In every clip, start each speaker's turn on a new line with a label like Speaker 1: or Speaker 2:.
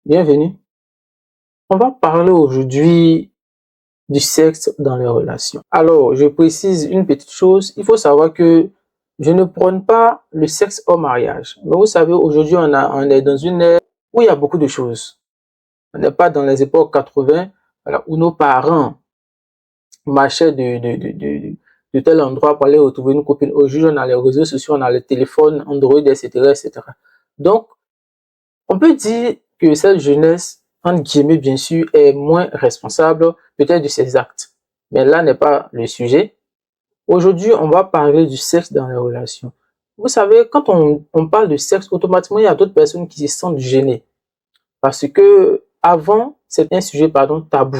Speaker 1: Bienvenue. On va parler aujourd'hui du sexe dans les relations. Alors, je précise une petite chose. Il faut savoir que je ne prône pas le sexe au mariage. Mais vous savez, aujourd'hui, on est dans une ère où il y a beaucoup de choses. On n'est pas dans les époques 80, voilà, où nos parents marchaient de tel endroit pour aller retrouver une copine. Aujourd'hui, on a les réseaux sociaux, on a le téléphone, Android, etc., etc. Donc, on peut dire que cette jeunesse, entre guillemets, bien sûr, est moins responsable peut-être de ses actes. Mais là n'est pas le sujet. Aujourd'hui, on va parler du sexe dans les relations. Vous savez, quand on parle de sexe, automatiquement, il y a d'autres personnes qui se sentent gênées. Parce que avant, c'était un sujet, pardon, tabou.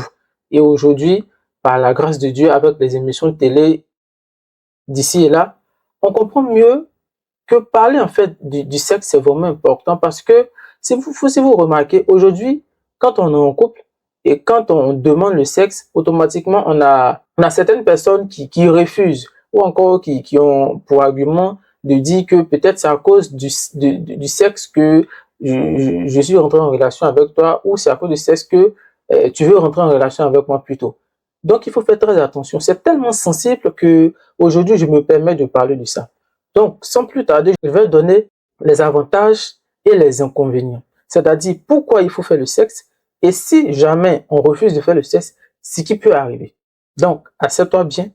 Speaker 1: Et aujourd'hui, par la grâce de Dieu, avec les émissions de télé d'ici et là, on comprend mieux que parler en fait du sexe, c'est vraiment important parce que si vous remarquez, aujourd'hui, quand on est en couple et quand on demande le sexe, automatiquement, on a certaines personnes qui refusent ou encore qui ont pour argument de dire que peut-être c'est à cause du sexe que je suis rentré en relation avec toi ou c'est à cause du sexe que tu veux rentrer en relation avec moi plutôt. Donc, il faut faire très attention. C'est tellement sensible que aujourd'hui, je me permets de parler de ça. Donc, sans plus tarder, je vais donner les avantages et les inconvénients. C'est-à-dire pourquoi il faut faire le sexe et si jamais on refuse de faire le sexe, ce qui peut arriver. Donc, assieds-toi bien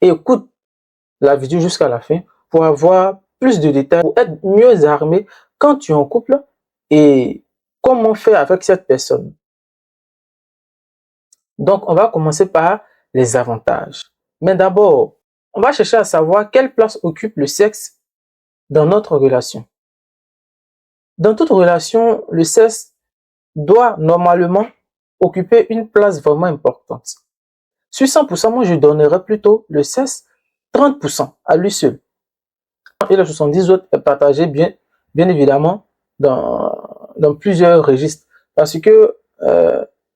Speaker 1: et écoute la vidéo jusqu'à la fin pour avoir plus de détails, pour être mieux armé quand tu es en couple et comment faire avec cette personne. Donc, on va commencer par les avantages. Mais d'abord, on va chercher à savoir quelle place occupe le sexe dans notre relation. Dans toute relation, le sexe doit normalement occuper une place vraiment importante. Sur 100%, moi je donnerais plutôt le sexe 30% à lui seul. Et les 70 autres est partagé bien évidemment dans plusieurs registres. Parce que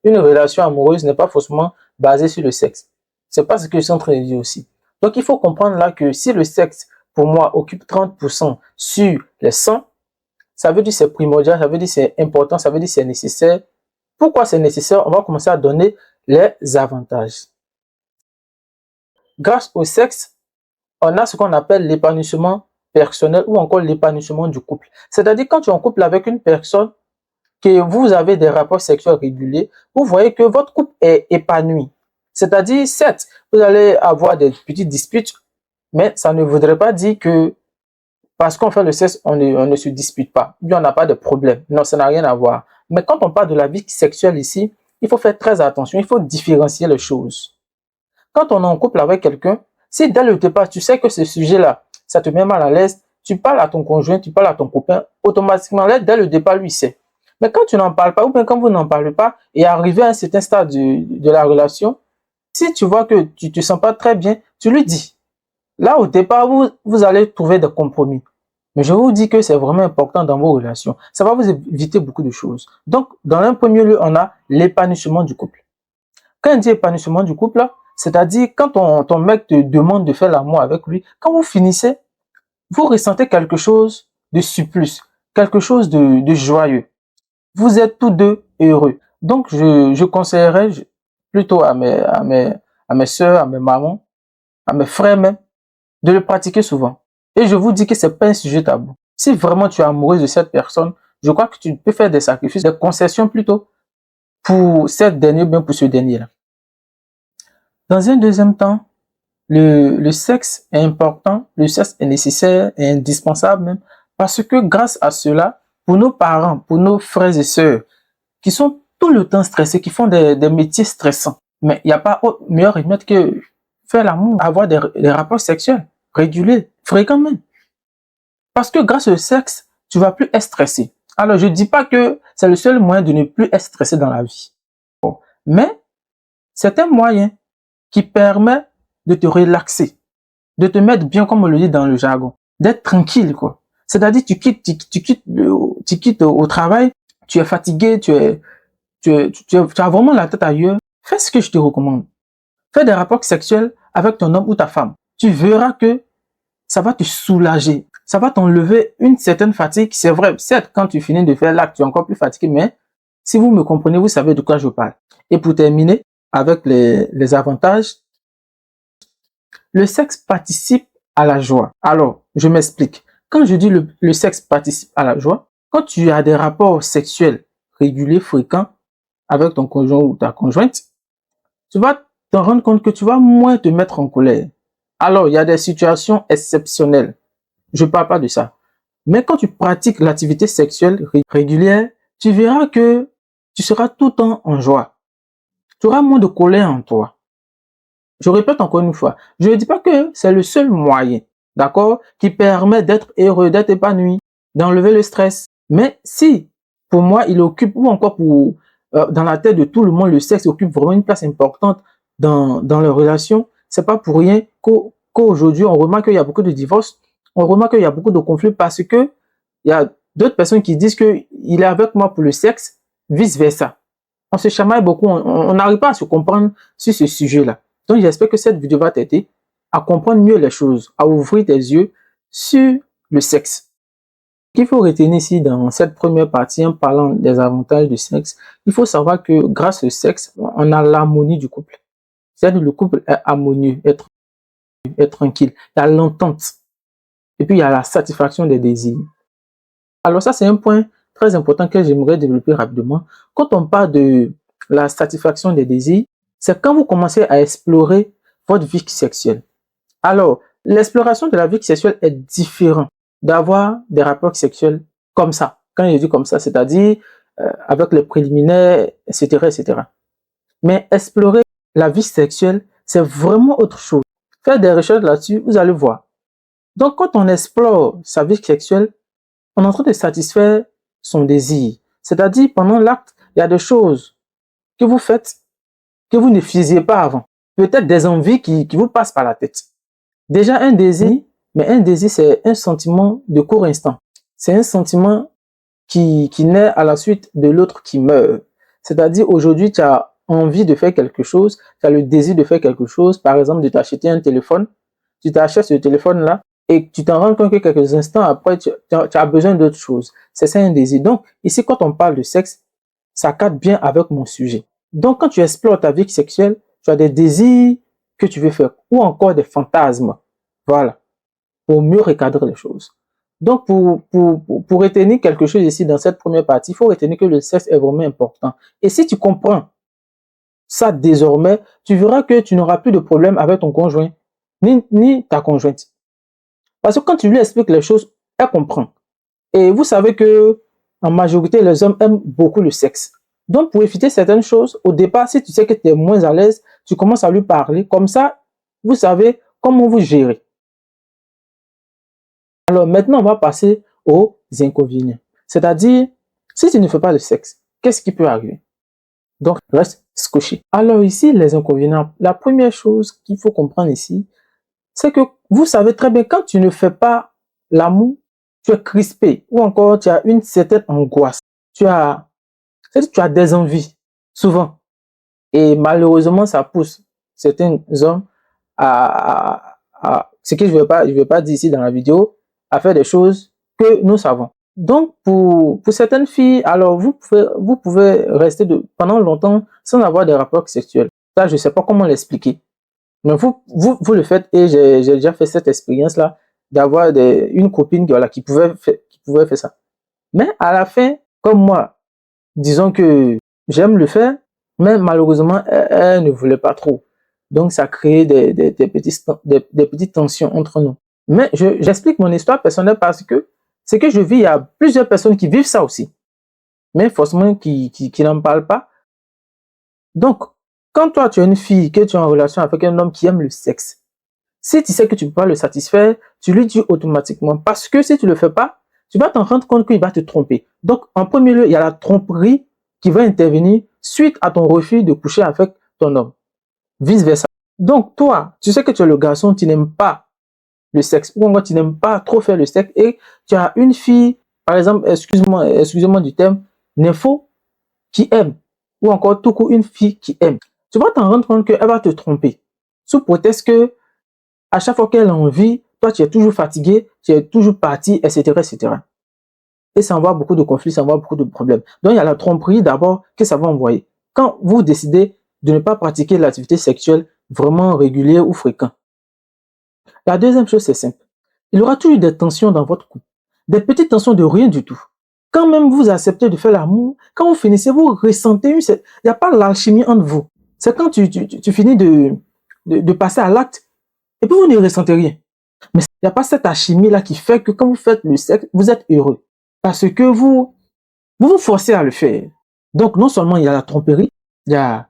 Speaker 1: une relation amoureuse n'est pas forcément basée sur le sexe. C'est pas ce que je suis en train de dire aussi. Donc il faut comprendre là que si le sexe, pour moi, occupe 30% sur les 100, ça veut dire c'est primordial, ça veut dire c'est important, ça veut dire c'est nécessaire. Pourquoi c'est nécessaire? On va commencer à donner les avantages. Grâce au sexe, on a ce qu'on appelle l'épanouissement personnel ou encore l'épanouissement du couple. C'est-à-dire quand tu es en couple avec une personne, que vous avez des rapports sexuels réguliers, vous voyez que votre couple est épanoui. C'est-à-dire, certes, vous allez avoir des petites disputes, mais ça ne voudrait pas dire que parce qu'on fait le sexe, on ne se dispute pas. Bien, on n'a pas de problème. Non, ça n'a rien à voir. Mais quand on parle de la vie sexuelle ici, il faut faire très attention. Il faut différencier les choses. Quand on est en couple avec quelqu'un, si dès le départ, tu sais que ce sujet-là, ça te met mal à l'aise, tu parles à ton conjoint, tu parles à ton copain, automatiquement, là, dès le départ, lui sait. Mais quand tu n'en parles pas, ou bien quand vous n'en parlez pas, et arrivé à un certain stade de la relation, si tu vois que tu te sens pas très bien, tu lui dis. Là, au départ, vous allez trouver des compromis. Mais je vous dis que c'est vraiment important dans vos relations. Ça va vous éviter beaucoup de choses. Donc, dans un premier lieu, on a l'épanouissement du couple. Quand on dit épanouissement du couple, c'est-à-dire quand ton mec te demande de faire l'amour avec lui, quand vous finissez, vous ressentez quelque chose de surplus, quelque chose de joyeux. Vous êtes tous deux heureux. Donc, je conseillerais plutôt à mes soeurs, à mes mamans, à mes frères même, de le pratiquer souvent. Et je vous dis que c'est pas un sujet tabou. Si vraiment tu es amoureuse de cette personne, je crois que tu peux faire des sacrifices, des concessions plutôt, pour cette dernière, bien pour ce dernier-là. Dans un deuxième temps, le sexe est important, le sexe est nécessaire et indispensable même, parce que grâce à cela, pour nos parents, pour nos frères et sœurs, qui sont tout le temps stressés, qui font des métiers stressants, mais il n'y a pas meilleur remède que faire l'amour, avoir des rapports sexuels réguliers, fréquents même. Parce que grâce au sexe, tu vas plus être stressé. Alors, je dis pas que c'est le seul moyen de ne plus être stressé dans la vie. Bon. Mais, c'est un moyen qui permet de te relaxer, de te mettre bien, comme on le dit dans le jargon, d'être tranquille, quoi. C'est-à-dire, tu quittes au travail, tu es fatigué, tu as vraiment la tête ailleurs. Fais ce que je te recommande. Fais des rapports sexuels avec ton homme ou ta femme. Tu verras que ça va te soulager. Ça va t'enlever une certaine fatigue. C'est vrai, certes, quand tu finis de faire l'acte, tu es encore plus fatigué, mais Si vous me comprenez, vous savez de quoi je parle. Et pour terminer, avec les avantages, le sexe participe à la joie. Alors, je m'explique. Quand je dis le sexe participe à la joie, quand tu as des rapports sexuels réguliers, fréquents, avec ton conjoint ou ta conjointe, tu vas te rendre compte que tu vas moins te mettre en colère. Alors, il y a des situations exceptionnelles. Je ne parle pas de ça. Mais quand tu pratiques l'activité sexuelle régulière, tu verras que tu seras tout le temps en joie. Tu auras moins de colère en toi. Je répète encore une fois, je ne dis pas que c'est le seul moyen, d'accord, qui permet d'être heureux, d'être épanoui, d'enlever le stress. Mais si, pour moi, il occupe, ou encore pour dans la tête de tout le monde, le sexe occupe vraiment une place importante dans les relations, c'est pas pour rien qu'aujourd'hui, on remarque qu'il y a beaucoup de divorces, on remarque qu'il y a beaucoup de conflits parce que il y a d'autres personnes qui disent qu'il est avec moi pour le sexe, vice-versa. On se chamaille beaucoup, on n'arrive pas à se comprendre sur ce sujet-là. Donc, j'espère que cette vidéo va t'aider à comprendre mieux les choses, à ouvrir tes yeux sur le sexe. Ce qu'il faut retenir ici dans cette première partie, en parlant des avantages du sexe, il faut savoir que grâce au sexe, on a l'harmonie du couple. C'est-à-dire que le couple est harmonieux, est tranquille. Il y a l'entente. Et puis, il y a la satisfaction des désirs. Alors ça, c'est un point très important que j'aimerais développer rapidement. Quand on parle de la satisfaction des désirs, c'est quand vous commencez à explorer votre vie sexuelle. Alors, l'exploration de la vie sexuelle est différente d'avoir des rapports sexuels comme ça. Quand je dis comme ça, c'est-à-dire avec les préliminaires, etc., etc. Mais explorer la vie sexuelle, c'est vraiment autre chose. Faire des recherches là-dessus, vous allez voir. Donc, quand on explore sa vie sexuelle, on est en train de satisfaire son désir. C'est-à-dire, pendant l'acte, il y a des choses que vous faites que vous ne faisiez pas avant. Peut-être des envies qui vous passent par la tête. Déjà un désir, mais un désir, c'est un sentiment de court instant. C'est un sentiment qui naît à la suite de l'autre qui meurt. C'est-à-dire, aujourd'hui, tu as envie de faire quelque chose, tu as le désir de faire quelque chose, par exemple, de t'acheter un téléphone. Tu t'achètes ce téléphone-là et tu t'en rends compte que quelques instants après, tu as besoin d'autre chose. C'est ça un désir. Donc, ici, quand on parle de sexe, ça cadre bien avec mon sujet. Donc, quand tu explores ta vie sexuelle, tu as des désirs que tu veux faire ou encore des fantasmes. Voilà. Pour mieux recadrer les choses. Donc, pour retenir quelque chose ici dans cette première partie, il faut retenir que le sexe est vraiment important. Et si tu comprends ça désormais, tu verras que tu n'auras plus de problème avec ton conjoint, ni ta conjointe. Parce que quand tu lui expliques les choses, elle comprend. Et vous savez que en majorité, les hommes aiment beaucoup le sexe. Donc, pour éviter certaines choses, au départ, si tu sais que tu es moins à l'aise, tu commences à lui parler. Comme ça, vous savez comment vous gérer. Alors, maintenant, on va passer aux inconvénients. C'est-à-dire, si tu ne fais pas de sexe, qu'est-ce qui peut arriver? Donc, reste scotché. Alors ici, les inconvénients. La première chose qu'il faut comprendre ici, c'est que vous savez très bien, quand tu ne fais pas l'amour, tu es crispé ou encore tu as une certaine angoisse. Tu as des envies, souvent. Et malheureusement, ça pousse certains hommes ce que je vais pas dire ici dans la vidéo, à faire des choses que nous savons. Donc, pour certaines filles, alors vous pouvez rester pendant longtemps sans avoir des rapports sexuels. Ça, je ne sais pas comment l'expliquer. Mais vous le faites et j'ai déjà fait cette expérience-là d'avoir une copine qui pouvait faire ça. Mais à la fin, comme moi, disons que j'aime le faire, mais malheureusement, elle ne voulait pas trop. Donc, ça crée des petites tensions entre nous. Mais j'explique mon histoire personnelle parce que ce que je vis, il y a plusieurs personnes qui vivent ça aussi. Mais forcément, qui n'en parlent pas. Donc, quand toi, tu es une fille, que tu es en relation avec un homme qui aime le sexe, si tu sais que tu ne peux pas le satisfaire, tu lui dis automatiquement. Parce que si tu ne le fais pas, tu vas t'en rendre compte qu'il va te tromper. Donc, en premier lieu, il y a la tromperie qui va intervenir suite à ton refus de coucher avec ton homme. Vice versa. Donc, toi, tu sais que tu es le garçon, tu n'aimes pas le sexe, ou encore tu n'aimes pas trop faire le sexe, et tu as une fille, par exemple, excusez-moi du terme, nympho, qui aime, ou encore tout court une fille qui aime. Tu vas t'en rendre compte qu'elle va te tromper, sous prétexte que à chaque fois qu'elle a envie, toi tu es toujours fatigué, tu es toujours parti, etc., etc. et ça envoie beaucoup de conflits, ça envoie beaucoup de problèmes. Donc, il y a la tromperie d'abord que ça va envoyer. Quand vous décidez de ne pas pratiquer l'activité sexuelle vraiment régulière ou fréquente. La deuxième chose, c'est simple. Il y aura toujours des tensions dans votre couple. Des petites tensions de rien du tout. Quand même vous acceptez de faire l'amour, quand vous finissez, vous ressentez il n'y a pas l'alchimie entre vous. C'est quand tu finis de passer à l'acte et puis vous ne ressentez rien. Mais il n'y a pas cette alchimie-là qui fait que quand vous faites le sexe, vous êtes heureux. Parce que vous vous forcez à le faire. Donc, non seulement il y a la tromperie, il y a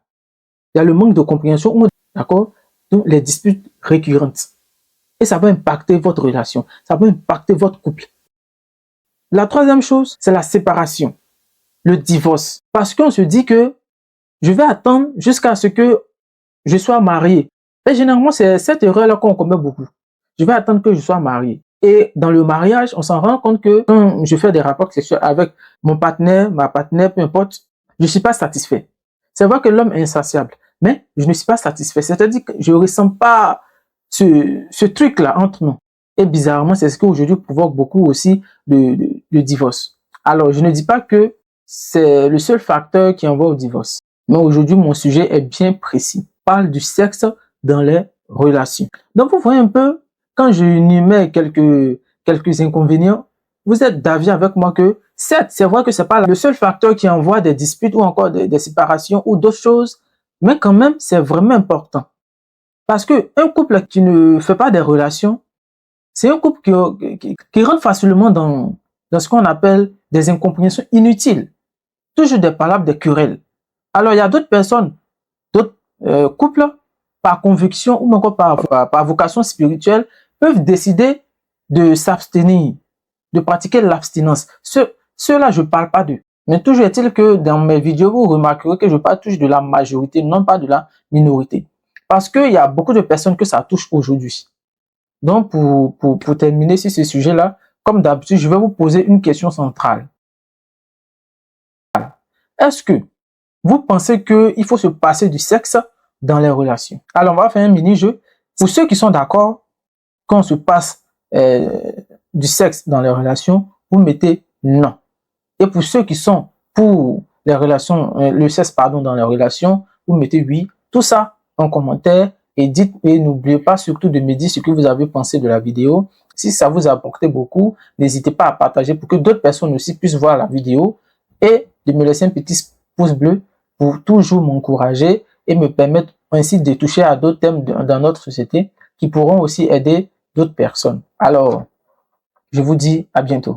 Speaker 1: le manque de compréhension, d'accord? Donc, les disputes récurrentes. Et ça va impacter votre relation. Ça va impacter votre couple. La troisième chose, c'est la séparation. Le divorce. Parce qu'on se dit que je vais attendre jusqu'à ce que je sois marié. Et généralement, c'est cette erreur-là qu'on commet beaucoup. Je vais attendre que je sois marié. Et dans le mariage, on s'en rend compte que quand je fais des rapports sexuels avec mon partenaire, ma partenaire, peu importe, je ne suis pas satisfait. C'est vrai que l'homme est insatiable, mais je ne suis pas satisfait. C'est-à-dire que je ne ressens pas ce truc-là entre nous. Et bizarrement, c'est ce qui aujourd'hui provoque beaucoup aussi de divorce. Alors, je ne dis pas que c'est le seul facteur qui envoie au divorce. Mais aujourd'hui, mon sujet est bien précis. On parle du sexe dans les relations. Donc, vous voyez un peu, quand je mets quelques inconvénients, vous êtes d'avis avec moi que, certes, c'est vrai que c'est pas le seul facteur qui envoie des disputes ou encore des séparations ou d'autres choses, mais quand même, c'est vraiment important. Parce que un couple qui ne fait pas des relations, c'est un couple qui rentre facilement dans ce qu'on appelle des incompréhensions inutiles. Toujours des palabres, des querelles. Alors, il y a d'autres personnes, d'autres couples, par conviction ou encore par vocation spirituelle, peuvent décider de s'abstenir, de pratiquer l'abstinence. Ceux-là, je ne parle pas d'eux. Mais toujours est-il que dans mes vidéos, vous remarquerez que je parle toujours de la majorité, non pas de la minorité. Parce qu'il y a beaucoup de personnes que ça touche aujourd'hui. Donc, pour terminer sur ce sujet-là, comme d'habitude, je vais vous poser une question centrale. Est-ce que vous pensez qu'il faut se passer du sexe dans les relations? Alors, on va faire un mini-jeu. Pour ceux qui sont d'accord, quand on se passe du sexe dans les relations, vous mettez non. Et pour ceux qui sont pour les relations, le sexe dans les relations, vous mettez oui. Tout ça en commentaire et dites, et n'oubliez pas surtout de me dire ce que vous avez pensé de la vidéo. Si ça vous a apporté beaucoup, n'hésitez pas à partager pour que d'autres personnes aussi puissent voir la vidéo et de me laisser un petit pouce bleu pour toujours m'encourager et me permettre ainsi de toucher à d'autres thèmes dans notre société qui pourront aussi aider d'autres personnes. Alors, je vous dis à bientôt.